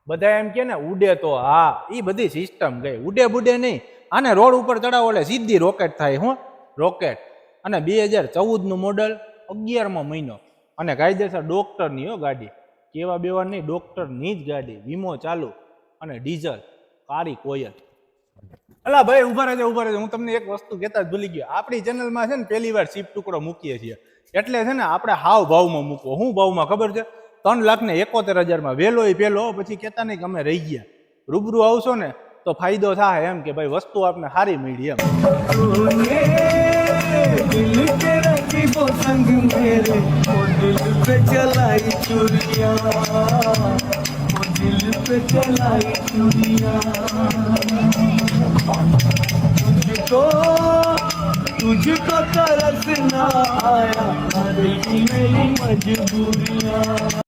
બધા એમ કે ને ઉડે તો હા, એ બધી સિસ્ટમ ગઈ. ઉડે બુડે નહીં, આને રોડ ઉપર ચડાવો એટલે સીધી રોકેટ થાય. હું રોકેટ. અને 2014 મોડલ, 11મો મહિનો, અને કાયદેસર ડોક્ટરની હો ગાડી, કેવા બેવા નહીં, ડોક્ટરની જ ગાડી, વીમો ચાલુ અને ડીઝલ, કાળી કોયલ. અલા ભાઈ ઉભા રહેજો, હું તમને એક વસ્તુ કહેતા જ ભૂલી ગયો. આપણી ચેનલમાં છે ને પહેલી વાર સીપ ટુકડો મૂકીએ છીએ, એટલે છે ને આપણે હાવ ભાવમાં મૂકવો. શું ભાવમાં ખબર છે? 3,71,000 વેલો એ પેલો. પછી કહેતા નહીં કે અમે રહી ગયા. રૂબરૂ આવશો ને તો ફાયદો થાય એમ કે ભાઈ વસ્તુ આપને સારી મળી એમ. तुझको तरस ना आया, मेरी मजबूरियां।